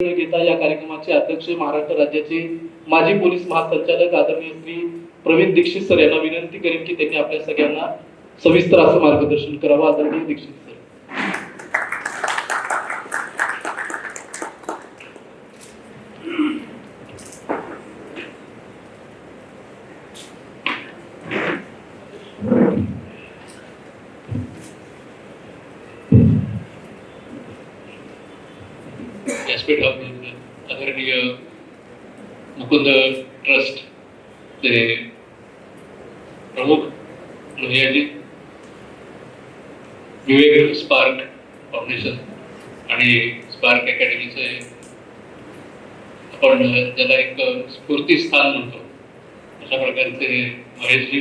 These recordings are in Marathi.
घेता या कार्यक्रमाचे अध्यक्ष महाराष्ट्र राज्याचे माजी पोलीस महासंचालक आदरणीय श्री प्रवीण दीक्षित सर यांना विनंती करेन की त्यांनी आपल्या सगळ्यांना सविस्तर असं मार्गदर्शन करावं. आदरणीय दीक्षित सर. व्यासपीठ आदरणीय मुकुंद ट्रस्ट चे प्रमुख लोहियाजी, विवेक स्पार्क फाउंडेशन आणि स्पार्क अकॅडमीचे आपण ज्याला एक स्फूर्तीस्थान म्हणतो अशा प्रकारचे महेशजी,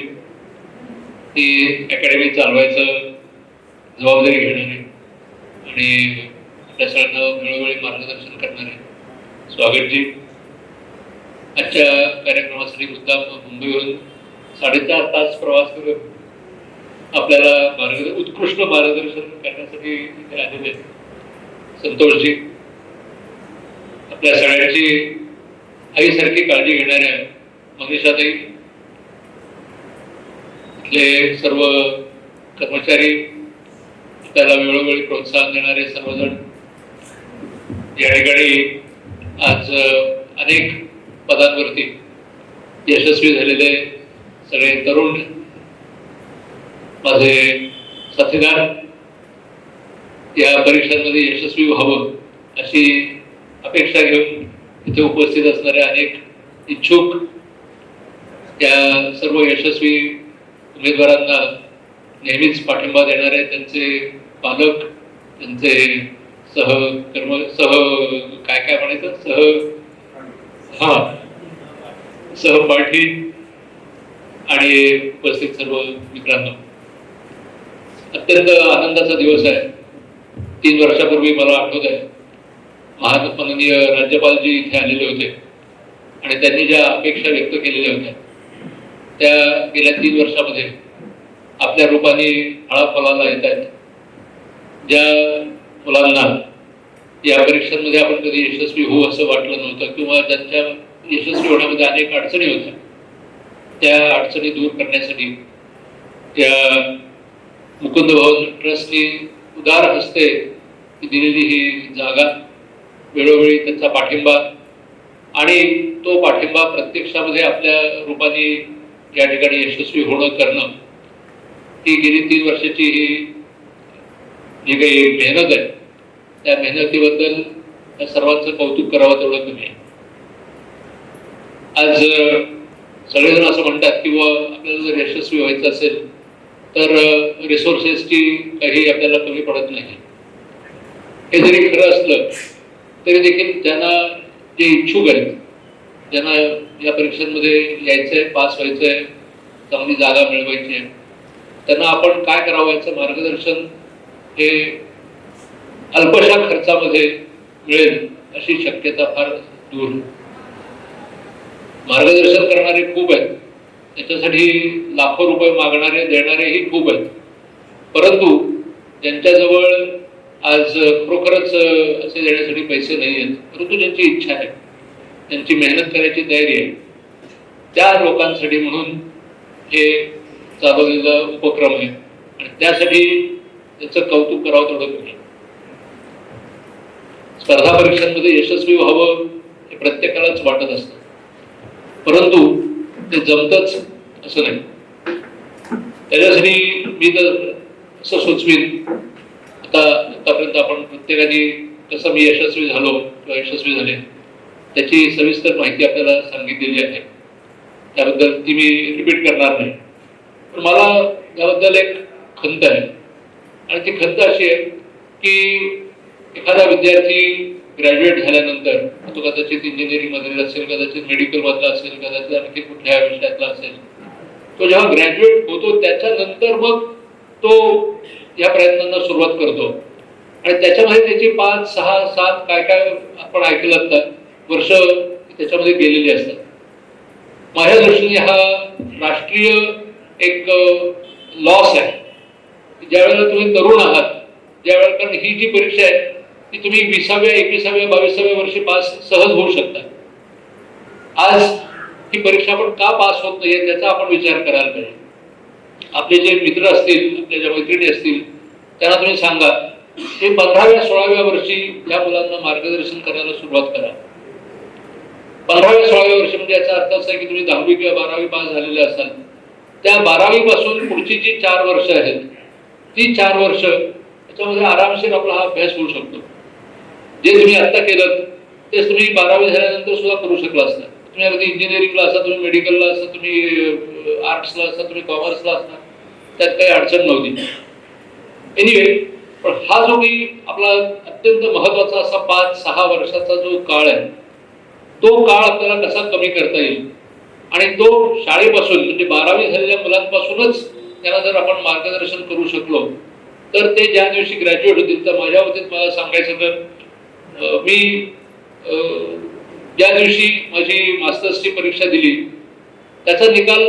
ती अकॅडमी चालवायचं जबाबदारी घेणारे आणि आपल्या सगळ्यांना वेळोवेळी मार्गदर्शन करणारे स्वागतजी, आजच्या कार्यक्रमासाठी मुद्दाम मुंबईवरून 4.5 तास प्रवास करून आपल्याला उत्कृष्ट मार्गदर्शन करण्यासाठी इथे आलेले संतोषजी, आपल्या सगळ्यांची आईसारखी काळजी घेणाऱ्या मनीषाताई, इथले सर्व कर्मचारी, त्याला वेळोवेळी प्रोत्साहन देणारे सर्वजण, या ठिकाणी आज अनेक पदांवरती यशस्वी झालेले सगळे तरुण माझे साथीदार, या परीक्षांमध्ये यशस्वी व्हावं अशी अपेक्षा घेऊन इथे उपस्थित असणाऱ्या अनेक इच्छुक या सर्व यशस्वी उमेदवारांना नेहमीच पाठिंबा देणारे त्यांचे पालक, त्यांचे सहपाठी आणि उपस्थित सर्व मित्रांनो, अत्यंत आनंदाचा दिवस आहे. 3 वर्षापूर्वी मला आठवत आहे, माननीय राज्यपालजी इथे आलेले होते आणि त्यांनी ज्या अपेक्षा व्यक्त केलेल्या होत्या त्या गेल्या 3 वर्षामध्ये आपल्या रूपाने फळाफळाला येत आहेत. ज्या मुलांना या परीक्षांमध्ये आपण कधी यशस्वी होऊ असं वाटलं नव्हतं किंवा ज्यांच्या यशस्वी होण्यामध्ये अनेक अडचणी होत्या, त्या अडचणी दूर करण्यासाठी या मुकुंद भवन ट्रस्टनी उदार हस्ते दिलेली ही जागा, वेळोवेळी त्यांचा पाठिंबा आणि तो पाठिंबा प्रत्यक्षामध्ये आपल्या रूपाने या ठिकाणी यशस्वी होणं करणं, ही गेली 3 वर्षाची ही जी काही मेहनत आहे त्या मेहनतीबद्दल त्या सर्वांचं कौतुक करावं तेवढं कमी आहे. आज सगळेजण असं म्हणतात की आपल्याला जर यशस्वी व्हायचं असेल तर रिसोर्सेसची काही आपल्याला कमी पडत नाही. हे जरी खरं असलं तरी देखील ज्यांना जे इच्छुक आहेत, ज्यांना या परीक्षांमध्ये यायचंय, पास व्हायचंय, चांगली जागा मिळवायची आहे, त्यांना आपण काय करावं याचं मार्गदर्शन हे अल्पशा खर्चामध्ये मिळेल अशी शक्यता फार दूर. मार्गदर्शन करणारे खूप आहेत, त्याच्यासाठी लाखो रुपये मागणारे देणारेही खूप आहेत, परंतु ज्यांच्याजवळ आज खरोखरच असे देण्यासाठी पैसे नाही आहेत, परंतु ज्यांची इच्छा आहे, त्यांची मेहनत करायची तयारी आहे, त्या लोकांसाठी म्हणून हे चालवलेला उपक्रम आहे आणि त्यासाठी त्याचं कौतुक करावं तेवढं कमी. स्पर्धा परीक्षांमध्ये यशस्वी व्हावं हे प्रत्येकालाच वाटत असतं, परंतु ते जमतच असं नाही. त्याच्यासाठी मी तर असं सुचवीन, आतापर्यंत आपण प्रत्येकाने कसं मी यशस्वी झालो किंवा यशस्वी झाले त्याची सविस्तर माहिती आपल्याला सांगितलेली आहे, त्याबद्दल ती मी रिपीट करणार नाही. पण मला याबद्दल एक खंत आहे आणि ती खंत अशी आहे की एखादा विद्यार्थी ग्रॅज्युएट झाल्यानंतर, तो कदाचित इंजिनिअरिंग मध्ये असेल, कदाचित मेडिकल मधला असेल, कदाचित आणखी कुठल्या विषयातला असेल, तो जेव्हा ग्रॅज्युएट होतो त्याच्यानंतर मग तो या प्रयत्नांना सुरुवात करतो आणि त्याच्यामध्ये त्याची 5, 6, 7 काय काय आपण ऐकलं तर वर्ष त्याच्यामध्ये गेलेली असतात. माझ्या दृष्टीने हा राष्ट्रीय एक लॉस आहे. ज्यावेळेला तुम्ही तरुण आहात, ज्यावेळेला, कारण ही जी परीक्षा आहे की तुम्ही 20व्या 21व्या 22व्या वर्षी पास सहज होऊ शकता. आज ही परीक्षा आपण का पास होत नाहीये त्याचा आपण विचार करायला पाहिजे. आपले जे मित्र असतील, आपल्या ज्या मैत्रिणी असतील, त्यांना तुम्ही सांगा की 15व्या 16व्या वर्षी या मुलांना मार्गदर्शन करायला सुरुवात करा. 15व्या 16व्या वर्षी म्हणजे याचा अर्थ असा आहे की तुम्ही 10वी किंवा 12वी पास झालेले असाल. त्या 12वी पासून पुढची जी 4 वर्ष आहेत ती 4 वर्ष त्याच्यामध्ये आरामशीर आपला हा अभ्यास होऊ शकतो. जे तुम्ही आता केलं तेच तुम्ही 12वी झाल्यानंतर सुद्धा करू शकला असता. तुम्ही अगदी इंजिनिअरिंगला असा, तुम्ही मेडिकलला असा, तुम्ही आर्ट्सला असा, तुम्ही कॉमर्सला असता, त्यात काही अडचण नव्हती. एनिवे, पण हा जो काही आपला अत्यंत महत्वाचा असा 5-6 वर्षाचा जो काळ आहे तो काळ आपल्याला कसा कमी करता येईल आणि तो शाळेपासून म्हणजे 12वी झालेल्या मुलांपासूनच त्यांना जर आपण मार्गदर्शन करू शकलो तर ते ज्या दिवशी ग्रॅज्युएट होतील. तर माझ्या वतीत मला सांगायचं तर मी ज्या दिवशी माझी मास्टर्सची परीक्षा दिली त्याचा निकाल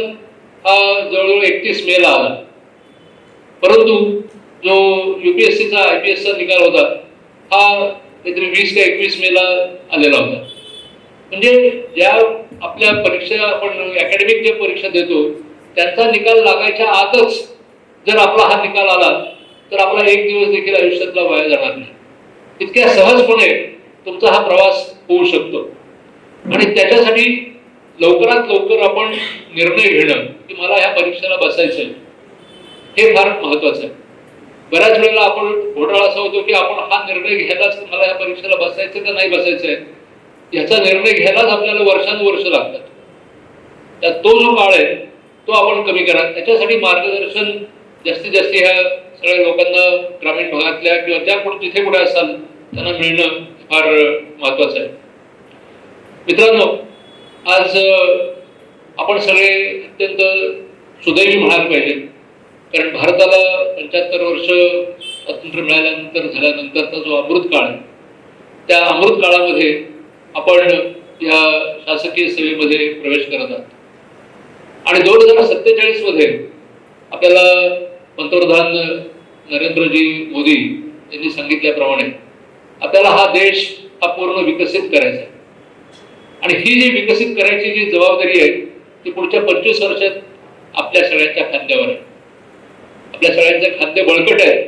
हा जवळजवळ 31 मेला आला. परंतु जो UPSCचा IPSचा निकाल होता हा काहीतरी 20 का 21 मेला आलेला होता. म्हणजे ज्या आपल्या परीक्षा आपण अकॅडमिक जे परीक्षा देतो त्यांचा निकाल लागायच्या आतच जर आपला हा निकाल आला तर आपला एक दिवस देखील आयुष्यातला वाया जाणार नाही. इतक्या सहजपणे तुमचा हा प्रवास होऊ शकतो आणि त्याच्यासाठी लवकरात लवकर आपण निर्णय घेणं की मला ह्या परीक्षेला बसायचंय हे फार महत्वाचं आहे. बऱ्याच वेळेला आपण घोटाळा असा होतो की आपण हा निर्णय घ्यायलाच मला ह्या परीक्षेला बसायचं का नाही बसायचंय याचा निर्णय घ्यायलाच आपल्याला वर्षानुवर्ष लागतात. त्यात तो जो काळ आहे तो आपण कमी करा. त्याच्यासाठी मार्गदर्शन जास्तीत जास्त ह्या सगळ्या लोकांना ग्रामीण भागातल्या किंवा ज्या जिथे कुठे असाल त्यांना मिळणं फार महत्वाचं आहे. मित्रांनो, आज आपण सगळे अत्यंत सुदैवी म्हणायला पाहिजे कारण भारताला 75 वर्ष स्वातंत्र्य मिळाल्यानंतर झाल्यानंतरचा जो अमृत काळ आहे त्या अमृत काळामध्ये आपण या शासकीय सेवेमध्ये प्रवेश करत आहात आणि 2047 मध्ये आपल्याला पंतप्रधान नरेंद्रजी मोदी यांनी सांगितल्याप्रमाणे आपल्याला हा देश हा पूर्ण विकसित करायचा आहे आणि ही जी विकसित करायची जी जबाबदारी आहे ती पुढच्या 25 वर्षात आपल्या सगळ्यांच्या खांद्यावर आहे. आपल्या सगळ्यांचे खांदे बळकट आहेत.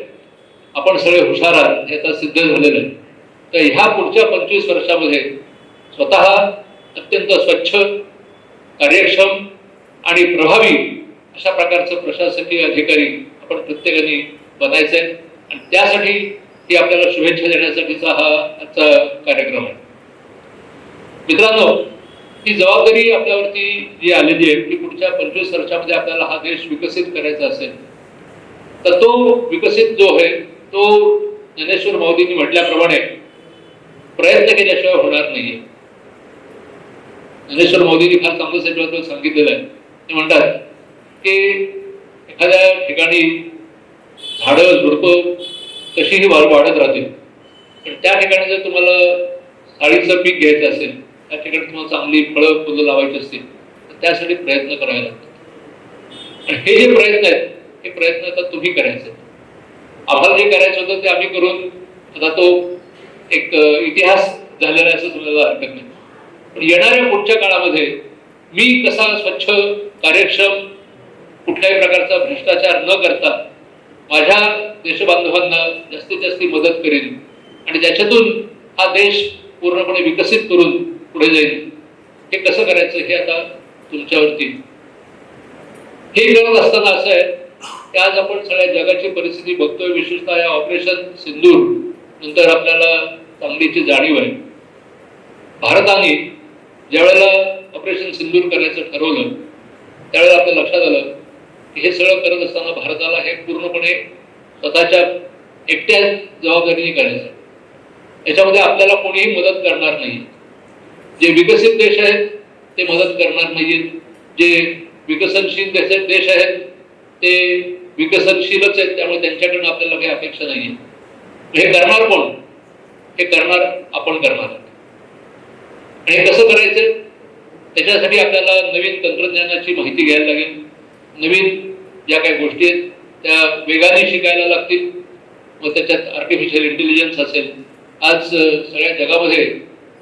आपण सगळे हुशार आहात हे आता सिद्ध झालेलं आहे. तर ह्या पुढच्या 25 वर्षामध्ये स्वतः अत्यंत स्वच्छ, कार्यक्षम आणि प्रभावी अशा प्रकारचं प्रशासकीय अधिकारी आपण प्रत्येकाने बनायचं आहे आणि त्यासाठी ही आपल्याला शुभेच्छा देण्यासाठीचा हा आजचा कार्यक्रम आहे. मित्रांनो, ही जबाबदारी आपल्यावरती जी आलेली आहे की पुढच्या 25 वर्षामध्ये आपल्याला हा देश विकसित करायचा असेल तर तो विकसित जो आहे तो ज्ञानेश्वर माऊलींनी म्हटल्याप्रमाणे प्रयत्न केल्याशिवाय होणार नाहीये. ज्ञानेश्वर माऊलींनी फार चांगलं त्याच्याबद्दल सांगितलेलं आहे. ते म्हणतात की एखाद्या ठिकाणी झाडं झुडपं कशीही वाढत राहतील पण त्या ठिकाणी जर तुम्हाला साडीचं पीक घ्यायचं असेल त्या ठिकाणी तुम्हाला चांगली फळं फुलं लावायची असतील तर त्यासाठी प्रयत्न करावे लागतात आणि हे जे प्रयत्न आहेत हे प्रयत्न आता तुम्ही करायचे. आम्हाला जे करायचं होतं ते आम्ही करून आता तो एक इतिहास झालेला आहे असं समजायला हरकत नाही. पण येणाऱ्या पुढच्या काळामध्ये मी कसा स्वच्छ, कार्यक्षम, कुठल्याही प्रकारचा भ्रष्टाचार न करता माझ्या देशबांधवांना जास्तीत जास्त मदत करेन आणि ज्याच्यातून हा देश पूर्णपणे विकसित करून पुढे जाईल. हे कसं करायचं हे आता तुमच्यावरती. हे करत असताना असं आहे की आज आपण सगळ्या जगाची परिस्थिती बघतोय. विशेषतः या ऑपरेशन सिंदूर नंतर आपल्याला चांगलीची जाणीव आहे. भारताने ज्यावेळेला ऑपरेशन सिंदूर करायचं ठरवलं त्यावेळेला आपल्या लक्षात आलं की हे सगळं करत असताना भारताला हे पूर्णपणे स्वतःच्या एकट्या जबाबदारीने करायचं. याच्यामध्ये आपल्याला कोणीही मदत करणार नाही. जे विकसित देश आहेत ते मदत करणार नाहीत. जे विकसनशील देश आहेत ते विकसनशीलच आहेत त्यामुळे त्यांच्याकडून आपल्याला काही अपेक्षा नाहीये. हे करणार कोण? हे करणार आपण करणार. आणि हे कसं करायचं त्याच्यासाठी आपल्याला नवीन तंत्रज्ञानाची माहिती घ्यायला लागेल. नवीन ज्या काही गोष्टी आहेत त्या वेगाने शिकायला लागतील. मग त्याच्यात आर्टिफिशियल इंटेलिजन्स असेल, आज सगळ्या जगामध्ये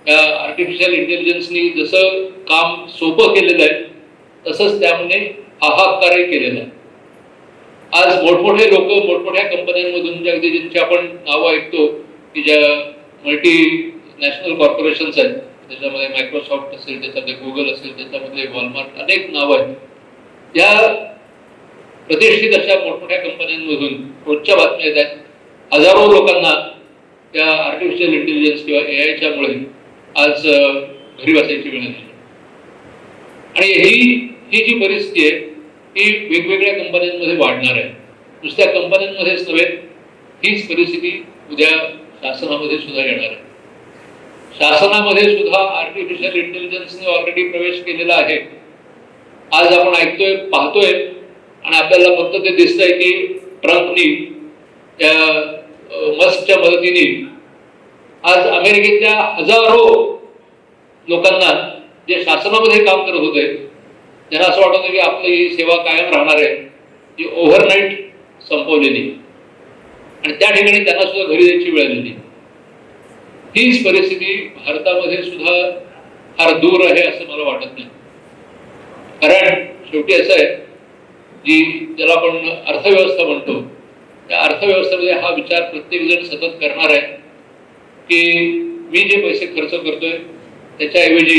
त्या आर्टिफिशियल इंटेलिजन्सनी जसं काम सोपं केलेलं आहे तसंच त्यामध्ये हाहाकारही केलेला आहे. आज मोठमोठे लोक मोठमोठ्या कंपन्यांमधून ज्यांची आपण नावं ऐकतो की ज्या मल्टी नॅशनल कॉर्पोरेशन्स आहेत, त्याच्यामध्ये मायक्रोसॉफ्ट असेल, त्याच्यामध्ये गुगल असेल, त्याच्यामध्ये वॉलमार्ट, अनेक नावं आहेत. या प्रतिष्ठित अशा मोठमोठ्या कंपन्यांमधून रोजच्या बातम्या येतात. हजारो लोकांना त्या आर्टिफिशियल इंटेलिजन्स किंवा AI मुळे आज घरी बसायची वेळ आली. आणि ही जी परिस्थिती आहे ही वेगवेगळ्या कंपन्यांमध्ये वाढणार आहे. नुसत्या कंपन्यांमध्येच नव्हे, हीच परिस्थिती उद्या शासनामध्ये सुद्धा येणार आहे. शासनामध्ये सुद्धा आर्टिफिशियल इंटेलिजन्सने ऑलरेडी प्रवेश केलेला आहे. आज आपण ऐकतोय, पाहतोय आणि आपल्याला फक्त ते दिसतंय की ट्रम्पनी त्या मस्कच्या मदतीने आज अमेरिकेतल्या हजारो लोकांना जे शासनामध्ये काम करत होते, त्यांना असं वाटत होतं की आपली ही सेवा कायम राहणार आहे, ती ओव्हरनाईट संपवलेली आणि त्या ठिकाणी त्यांना सुद्धा घरी जायची वेळ आलेली. हीच परिस्थिती भारतामध्ये सुद्धा फार दूर आहे असं मला वाटत नाही. कारण शेवटी असं आहे, ज्याला आपण अर्थव्यवस्था म्हणतो, त्या अर्थव्यवस्थेमध्ये हा विचार प्रत्येक जण सतत करणार आहे की मी जे पैसे खर्च करतोय त्याच्याऐवजी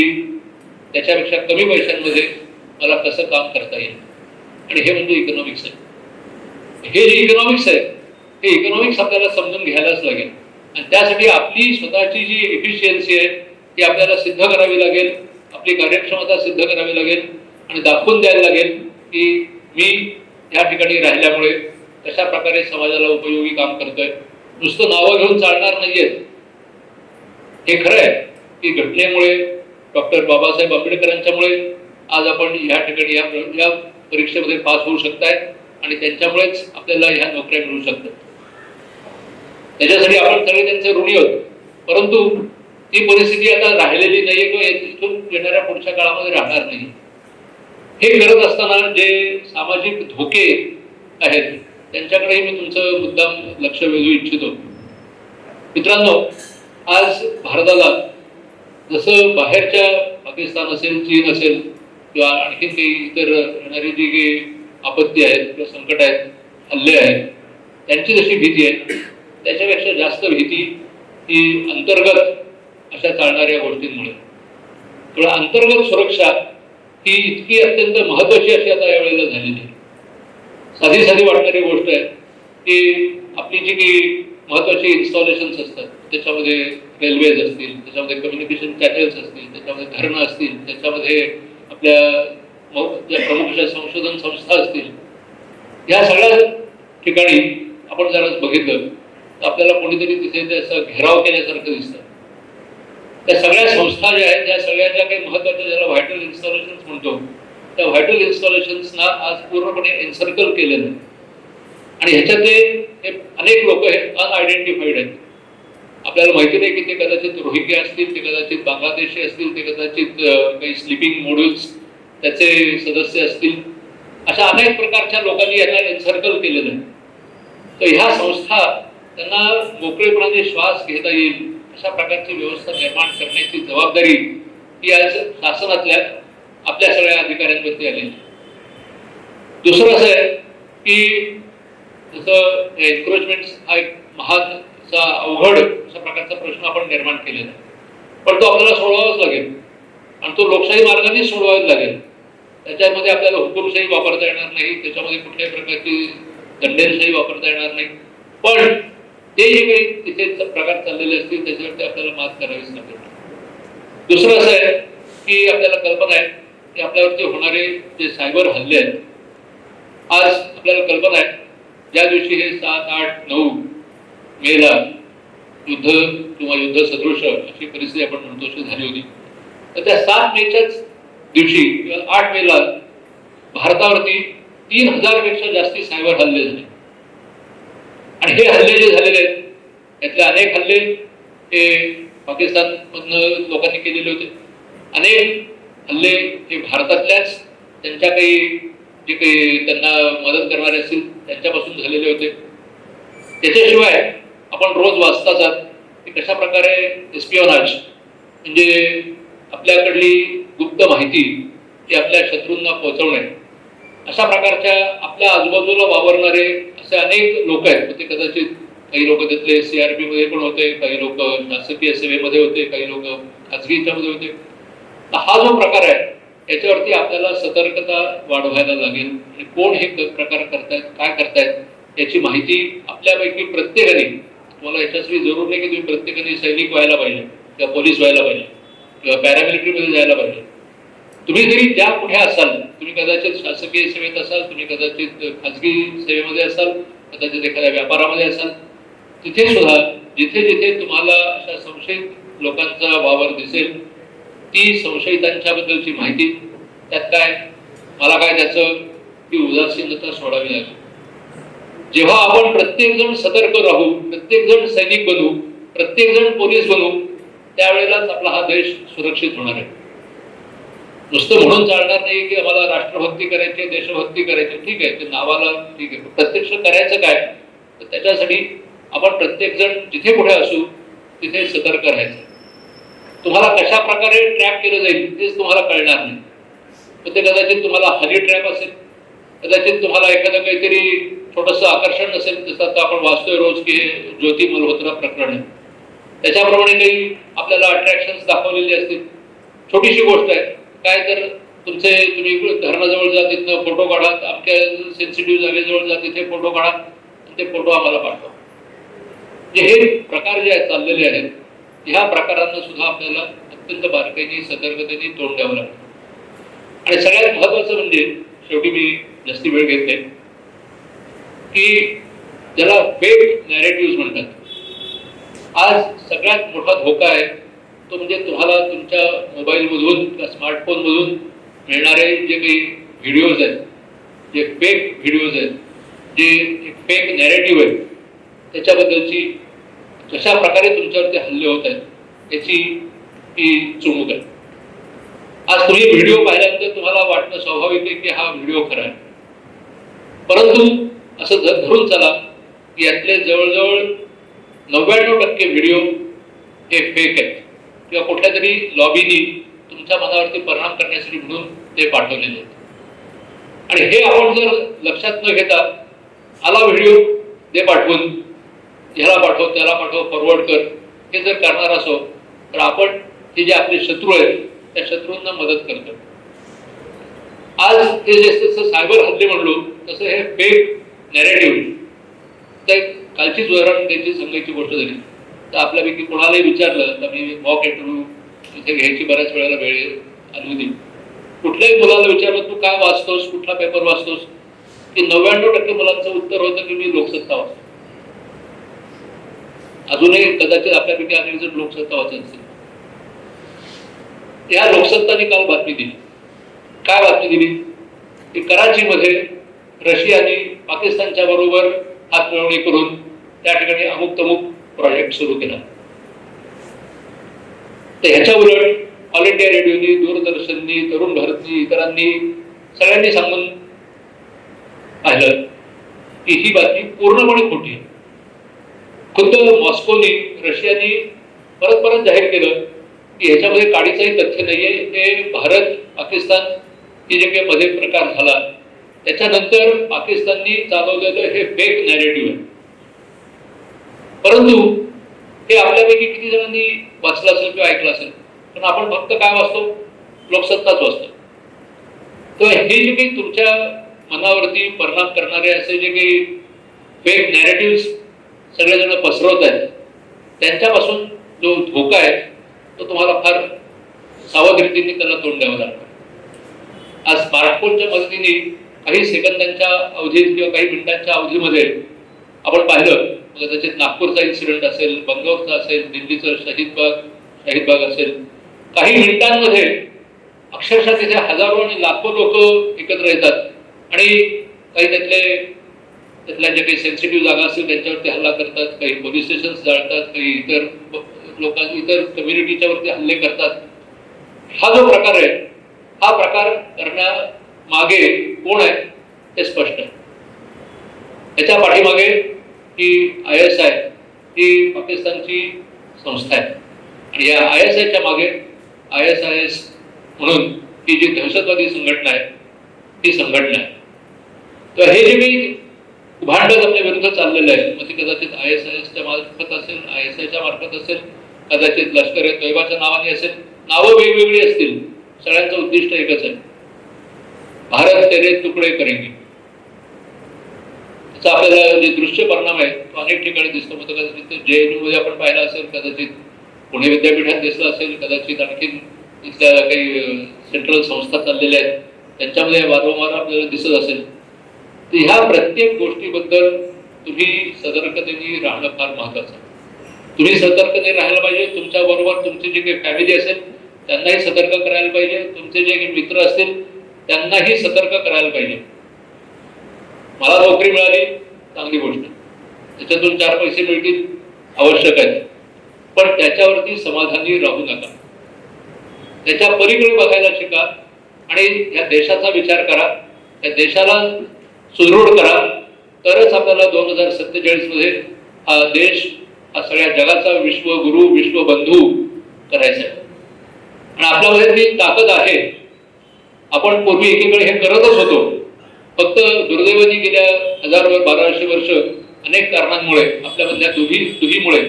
त्याच्यापेक्षा कमी पैशांमध्ये मला कसं काम करता येईल. आणि हे म्हणजे इकॉनॉमिक्स आहे. हे जे इकॉनॉमिक्स आहे हे इकॉनॉमिक्स आपल्याला समजून घ्यायलाच लागेल आणि त्यासाठी आपली स्वतःची जी एफिशियन्सी आहे ती आपल्याला सिद्ध करावी लागेल, आपली कार्यक्षमता सिद्ध करावी लागेल आणि दाखवून द्यायला लागेल की मी या ठिकाणी राहिल्यामुळे कशा प्रकारे समाजाला उपयोगी काम करतोय. नुसतं नावं घेऊन चालणार नाहीयेत. हे खरं आहे की घटनेमुळे, डॉक्टर बाबासाहेब आंबेडकरांच्यामुळे आज आपण या ठिकाणी या परीक्षेमध्ये पास होऊ शकताय आणि त्यांच्यामुळेच आपल्याला ह्या नोकऱ्या मिळू शकतात. त्याच्यासाठी आपण सगळे त्यांचे ऋणी आहोत. परंतु ती परिस्थिती आता राहिलेली नाहीये किंवा इथून येणाऱ्या पुढच्या काळामध्ये राहणार नाही. हे करत असताना जे सामाजिक धोके आहेत त्यांच्याकडेही मी तुमचं मुद्दाम लक्ष वेधू इच्छितो. मित्रांनो, आज भारताला जसं बाहेरच्या पाकिस्तान असेल, चीन असेल किंवा आणखी काही इतर येणारी जी काही आपत्ती आहेत किंवा संकट आहेत, हल्ले आहेत, त्यांची जशी भीती आहे त्याच्यापेक्षा जास्त भीती ही अंतर्गत अशा चालणाऱ्या गोष्टींमुळे. तेव्हा अंतर्गत सुरक्षा ही इतकी अत्यंत महत्वाची अशी आता यावेळेला झालेली आहे. साधी साधी वाटणारी गोष्ट आहे की आपली जी काही महत्वाची इन्स्टॉलेशन्स असतात त्याच्यामध्ये रेल्वेज असतील, त्याच्यामध्ये कम्युनिकेशन चॅनल्स असतील, त्याच्यामध्ये धरणं असतील, त्याच्यामध्ये आपल्या ज्या प्रमुख संशोधन संस्था असतील, या सगळ्या ठिकाणी आपण जरा बघितलं तर आपल्याला कोणीतरी तिथे ते असं घेराव केल्यासारखं दिसतं. त्या सगळ्या संस्था ज्या आहेत त्या सगळ्या ज्या काही महत्वाच्या, ज्याला व्हायटल इन्स्टॉलेशन्स म्हणतो, त्या व्हायटल इन्स्टॉलेशन्सना आज पूर्णपणे एन्सर्कल केलेलं आहे आणि ह्याच्यातले हे अनेक लोक हे अनआयडेंटिफाईड आहेत. आपल्याला माहिती नाही की ते कदाचित रोहिंग्या असतील, ते कदाचित बांगलादेशी असतील, ते कदाचित काही स्लीपिंग मॉड्यूल्स त्याचे सदस्य असतील. अशा अनेक प्रकारच्या लोकांनी यांना एन्सर्कल केलेलं आहे. तर ह्या संस्था त्यांना मोकळेपणाने श्वास घेता येईल अशा प्रकारची व्यवस्था निर्माण करण्याची जबाबदारी ही आज शासनातल्या आपल्या सगळ्या अधिकाऱ्यांवरती आलेली. दुसरं असं आहे की जसं एन्क्रोचमेंट हा एक महानचा अवघड अशा प्रकारचा प्रश्न आपण निर्माण केलेला आहे, पण तो आपल्याला सोडवावाच लागेल आणि तो लोकशाही मार्गाने सोडवावाच लागेल. त्याच्यामध्ये आपल्याला हुकुमशाही वापरता येणार नाही, त्याच्यामध्ये कुठल्याही प्रकारची दंडेलशाही वापरता येणार नाही. पण ते जे काही तिथे प्रकार चाललेले असतील त्याच्यावरती आपल्याला मात करावीच लागेल. दुसरं असं आहे की आपल्याला कल्पना आहे की आपल्यावरती होणारे जे सायबर हल्ले आहेत, आज आपल्याला कल्पना आहे ज्या दिवशी हे 7, 8, 9 मेला युद्ध किंवा युद्ध सदृश अशी परिस्थिती आपण म्हणतो अशी झाली होती, तर त्या 7 मेच्याच दिवशी किंवा 8 मेला भारतावरती 3000 पेक्षा जास्ती सायबर हल्ले झाले. आणि हे हल्ले जे झालेले आहेत त्यातले अनेक हल्ले हे पाकिस्तानमधनं लोकांनी केलेले होते. अनेक हल्ले हे भारतातल्याच त्यांच्या काही जे काही त्यांना मदत करणारे असतील त्यांच्यापासून झालेले होते. त्याच्याशिवाय आपण रोज वाचताच की कशा प्रकारे एस्पिओनाज म्हणजे आपल्याकडली गुप्त माहिती ती आपल्या शत्रूंना पोहोचवणे, अशा प्रकारच्या आपल्या आजूबाजूला वावरणारे असे अनेक लोक आहेत. ते कदाचित काही लोक त्यातले CRP मध्ये पण होते, काही लोक शासकीय सेवेमध्ये होते, काही लोक खाजगी ह्याच्यामध्ये होते. तर हा जो प्रकार आहे याच्यावरती आपल्याला सतर्कता वाढवायला लागेल आणि कोण हे प्रकार करतायत, काय करतायत याची माहिती आपल्यापैकी प्रत्येकाने, तुम्हाला याच्यासाठी जरूर नाही की तुम्ही प्रत्येकाने सैनिक व्हायला पाहिजे किंवा पोलीस व्हायला पाहिजे किंवा पॅरामिलिटरीमध्ये जायला पाहिजे. तुम्ही जरी ज्या कुठे असाल, तुम्ही कदाचित शासकीय सेवेत असाल, तुम्ही कदाचित खाजगी सेवेमध्ये असाल, कदाचित एखाद्या व्यापारामध्ये असाल, तिथे सुद्धा जिथे जिथे तुम्हाला अशा संशयित लोकांचा वावर दिसेल, ती संशयितांच्या बद्दलची माहिती, त्यात काय मला काय त्याचं ती उदासीनता सोडावी लागेल. जेव्हा आपण प्रत्येक जण सतर्क राहू, प्रत्येक जण सैनिक बनू, प्रत्येक जण पोलीस बनू, त्यावेळेलाच आपला हा देश सुरक्षित होणार आहे. नुसतं म्हणून चालणार नाही की आम्हाला राष्ट्रभक्ती करायची, देशभक्ती करायची, ठीक आहे, ते नावाला ठीक आहे, प्रत्यक्ष करायचं काय, तर त्याच्यासाठी आपण प्रत्येक जण जिथे कुठे असू तिथे सतर्क राहायचं. तुम्हाला कशा प्रकारे ट्रॅप केलं जाईल तेच तुम्हाला कळणार नाही. तर ते कदाचित तुम्हाला हनी ट्रॅप असेल, कदाचित तुम्हाला एखादं काहीतरी छोटंसं आकर्षण असेल, जसं आता आपण वाचतोय रोज की हे ज्योती मल्होत्रा प्रकरण आहे, त्याच्याप्रमाणे काही आपल्याला अट्रॅक्शन्स दाखवलेले असतील. छोटीशी गोष्ट आहे, काय तर तुम्ही धरणाजवळ जा, तिथनं फोटो काढा, अमक्या सेन्सिटिव्ह जागेजवळ जा, तिथे फोटो काढा आणि ते फोटो आम्हाला पाठवा. हे प्रकार जे आहेत चाललेले आहेत, ह्या प्रकारांना सुद्धा आपल्याला अत्यंत बारकाईने सतर्कतेने तोंड द्यावं लागतं. आणि सगळ्यात महत्वाचं म्हणजे शेवटी मी जास्ती वेळ घेत नाही की ज्याला फेक नॅरेटिव्ह म्हणतात. आज सगळ्यात मोठा धोका आहे तो म्हणजे तुम्हाला तुमच्या मोबाईलमधून किंवा स्मार्टफोनमधून मिळणारे जे काही व्हिडिओज आहेत, जे फेक व्हिडिओज आहेत, जे फेक नॅरेटिव्ह आहेत, त्याच्याबद्दलची कशा प्रकारे तुमच्यावरती हल्ले होत आहेत याची ही चुमूक आहे. आज तुम्ही व्हिडिओ पाहिल्यानंतर तुम्हाला वाटणं स्वाभाविक आहे की हा व्हिडिओ खरा आहे, परंतु असं धरून चला की यातले जवळजवळ 99% व्हिडिओ हे फेक आहेत किंवा कुठल्या तरी लॉबीनी तुमच्या मनावरती परिणाम करण्यासाठी म्हणून ते पाठवलेले आहेत. आणि हे आपण जर लक्षात न घेता आला व्हिडिओ दे पाठवून, ह्याला पाठव, त्याला पाठव, फॉरवर्ड कर, हे जर करणार असो तर आपण हे जे आपले शत्रू आहेत त्या शत्रूंना मदत करतो. आज हे जसं सायबर हल्ले म्हणलो तसं हे फेक नॅरेटिव्ह, तर कालचीच उदाहरण त्यांची सांगायची गोष्ट झाली. तर आपल्यापैकी कोणालाही विचारलं तर मी मॉक इंटरव्ह्यू इथे घ्यायची बऱ्याच वेळेला वेळ आली होती. कुठल्याही मुलाला विचारलं तू काय वाचतोस, कुठला पेपर वाचतोस, की 99% मुलांचं उत्तर होतं की मी लोकसत्ता वाचतो. अजूनही कदाचित आपल्यापैकी अनेक जण लोकसत्ता वाचत असेल. या लोकसत्ताने काल बातमी दिली. काय बातमी दिली की कराचीमध्ये रशियाने पाकिस्तानच्या बरोबर हातमिळवणी करून त्या ठिकाणी अमुक तमुक प्रोजेक्ट सुरू केला. तर ह्याच्या उलट ऑल इंडिया रेडिओनी, दूरदर्शननी, तरुण भारतनी, इतरांनी सगळ्यांनी सांगून पाहिलं की ही बातमी पूर्णपणे खोटी आहे. खुद्द मॉस्कोनी, रशियानी परत परत जाहीर केलं की ह्याच्यामध्ये काडीचंही तथ्य नाहीये. हे भारत पाकिस्तान हे जे काही मध्ये प्रकार झाला त्याच्यानंतर पाकिस्ताननी चालवलेलं हे फेक नॅरेटिव्ह आहे. परंतु हे आपल्यापैकी किती जणांनी वाचलं असेल किंवा ऐकलं असेल, पण आपण फक्त काय वाचतो, लोकसत्ताच वाचतो. तर हे जे काही तुमच्या मनावरती परिणाम करणारे असे जे काही फेक नॅरेटिव्ह सगळेजण पसरवत आहेत त्यांच्यापासून जो धोका आहे तो तुम्हाला फार सावध रीतीने त्याला तोंड द्यावं लागतं. आज स्मार्टफोनच्या मदतीने काही सेकंदांच्या अवधीत किंवा काही मिनिटांच्या अवधीमध्ये आपण पाहिलं, कदाचित नागपूरचा इन्सिडेंट असेल, बंगलोरचा असेल, दिल्लीचं शाहीद बाग असेल, काही मिनिटांमध्ये अक्षरशः तिथे हजारो आणि लाखो लोक एकत्र येतात आणि काही त्यातल्या ज्या काही सेन्सिटिव्ह जागा असतील त्यांच्यावरती हल्ला करतात, काही पोलीस स्टेशन जाळतात, काही इतर इतर कम्युनिटीच्या वरती हल्ले करतात. हा जो प्रकार आहे, हा प्रकार करण्यामागे कोण आहे ते स्पष्ट आहे. त्याच्या पाठीमागे ही ISI ही पाकिस्तानची संस्था आहे. आणि या ISIच्या मागे ISIS म्हणून ही जी दहशतवादी संघटना आहे ती संघटना आहे. तर हे जे काही भांडण आपल्या विरुद्ध चाललेलं आहे, मग ते कदाचित ISISच्या मार्फत असेल, ISIच्या मार्फत असेल, कदाचित लष्कर-ए-तोयबाच्या नावाने असेल, नावं वेगवेगळी असतील, सगळ्यांचं उद्दिष्ट एकच आहे, भारत तेरे तुकडे करेंगे. त्याचा आपल्याला जे दृश्य परिणाम आहे तो अनेक ठिकाणी दिसतो. मग कदाचित JNU मध्ये आपण पाहिला असेल, कदाचित पुणे विद्यापीठात दिसलं असेल, कदाचित आणखी इथल्या काही सेंट्रल संस्था चाललेल्या आहेत त्यांच्यामध्ये वारंवार आपल्याला दिसत असेल. तर ह्या प्रत्येक गोष्टीबद्दल तुम्ही सतर्कतेने राहणं फार महत्वाचं आहे. तुम्ही सतर्कतेने राहायला पाहिजे. तुमच्या बरोबर तुमची जी काही फॅमिली असेल त्यांनाही सतर्क करायला पाहिजे. तुमचे जे काही मित्र असतील त्यांनाही सतर्क करायला पाहिजे. मला नोकरी मिळाली, चांगली गोष्ट, त्याच्यातून 4 पैसे मिळतील, आवश्यक आहे, पण त्याच्यावरती समाधानी राहू नका. त्याच्या पलीकडे बघायला शिका आणि या देशाचा विचार करा, त्या देशाला सुदृढ करा. तरच आपल्याला 2047 मध्ये हा देश, हा सगळ्या जगाचा विश्वगुरु, विश्वबंधू करायचा आहे. आणि आपल्यामध्ये ती ताकद आहे. आपण पूर्वी एकीकडे हे करतच होतो, फक्त दुर्दैवाने गेल्या 1000-1200 वर्ष अनेक कारणांमुळे, आपल्यामधल्या दुहीमुळे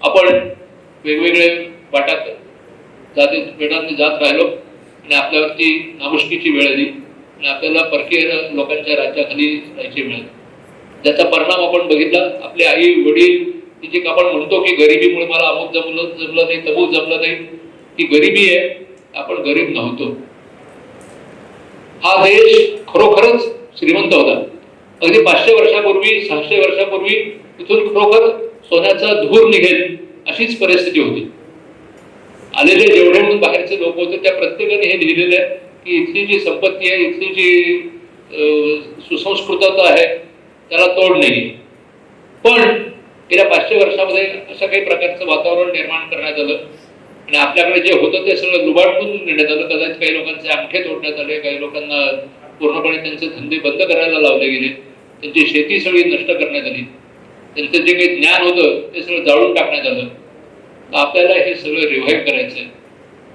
आपण वेगवेगळे वाटात वेळांनी जात राहिलो आणि आपल्यावरती नामुष्कीची वेळ आली आणि आपल्याला परकीय लोकांच्या राज्याखाली राहायची वेळ. ज्याचा परिणाम आपण बघितला. आपले आई वडील, जी आपण म्हणतो की गरिबीमुळे मला अमुक जमलं नाही, तमुक जमलं नाही, ती गरिबी आहे. आपण गरीब नव्हतो. हा देश खरोखरच श्रीमंत होता. अगदी 500 वर्षापूर्वी, 600 वर्षापूर्वी इथून खरोखर सोन्याचा धूर निघेल अशीच परिस्थिती होती. आलेले जेवढे म्हणून बाहेरचे लोक होते त्या प्रत्येकाने हे लिहिलेलं आहे की इथली जी संपत्ती आहे, इथली जी सुसंस्कृतता आहे त्याला तोड नाही. पण गेल्या 500 वर्षामध्ये अशा काही प्रकारचं वातावरण निर्माण करण्यात आलं आणि आपल्याकडे जे होतं ते सगळं लुबाडून नेण्यात आलं. कदाचित काही लोकांचे अंगठे तोडण्यात आले, काही लोकांना पूर्णपणे त्यांचे धंदे बंद करायला लावले गेले, त्यांची शेती सगळी नष्ट करण्यात आली, त्यांचं जे काही ज्ञान होतं ते सगळं जाळून टाकण्यात आलं. आपल्याला हे सगळं रिव्हाइव्ह करायचं आहे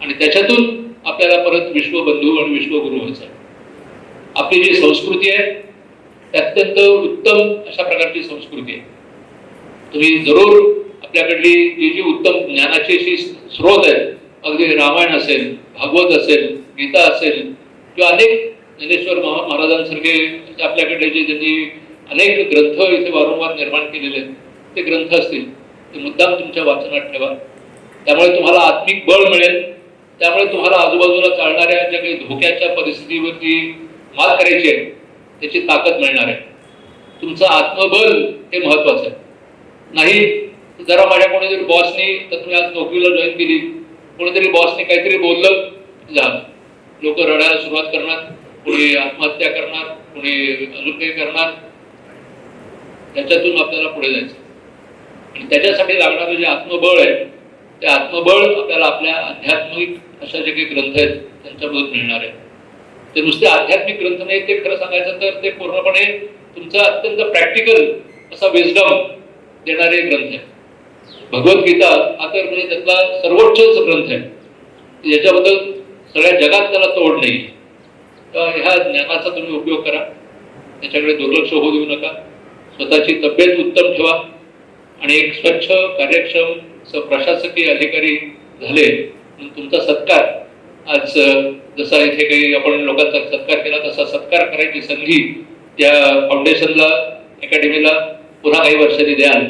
आणि त्याच्यातून आपल्याला परत विश्वबंधू आणि विश्वगुरु व्हायचं आहे. आपली जी संस्कृती आहे ती अत्यंत उत्तम अशा प्रकारची संस्कृती आहे. तुम्ही जरूर आपल्याकडली जी उत्तम ज्ञानाची अशी स्रोत आहे, अगदी रामायण असेल, भागवत असेल, गीता असेल किंवा अनेक ज्ञानेश्वर महाराजांसारखे आपल्याकडे जे ज्यांनी अनेक ग्रंथ इथे वारंवार निर्माण केलेले आहेत ते ग्रंथ असतील, ते मुद्दाम तुमच्या वाचनात ठेवा. त्यामुळे तुम्हाला आत्मिक बळ मिळेल. त्यामुळे तुम्हाला आजूबाजूला चालणाऱ्या ज्या काही धोक्याच्या परिस्थितीवरती मात करायची आहे त्याची ताकद मिळणार आहे. तुमचं आत्मबल हे महत्वाचं आहे. नाही जरा माझ्या कोणीतरी बॉसनी, तर तुम्ही आज नोकरीला जॉईन केली, कोणीतरी बॉसने काहीतरी बोललं, झालं, लोक रडायला सुरुवात करणार, कोणी आत्महत्या करणार, कोणी अजून काही करणार. त्याच्यातून आपल्याला पुढे जायचं आणि त्याच्यासाठी लागणारं जे आत्मबळ आहे ते आत्मबळ आपल्याला आपल्या आध्यात्मिक अशा जे काही ग्रंथ आहेत त्यांच्यामधून मिळणार आहे. ते नुसते आध्यात्मिक ग्रंथ नाही, ते खरं सांगायचं तर ते पूर्णपणे तुमचा अत्यंत प्रॅक्टिकल असा विजडम देणारे ग्रंथ आहे. भगवद्गीता हा तर म्हणजे त्यातला सर्वोच्चच ग्रंथ आहे. याच्याबद्दल सगळ्या जगात त्याला तोड नाही. तर ह्या ज्ञानाचा तुम्ही उपयोग करा, त्याच्याकडे दुर्लक्ष होऊ देऊ नका. स्वतःची तब्येत उत्तम ठेवा आणि एक स्वच्छ, कार्यक्षम प्रशासकीय अधिकारी झाले म्हणून तुमचा सत्कार आज जसा इथे काही आपण लोकांचा सत्कार केला तसा सत्कार करायची संधी त्या फाउंडेशनला, अकॅडमीला पुन्हा काही वर्षांनी द्याल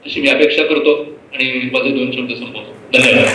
अशी मी अपेक्षा करतो आणि माझे 2 शब्द संपवतो. धन्यवाद.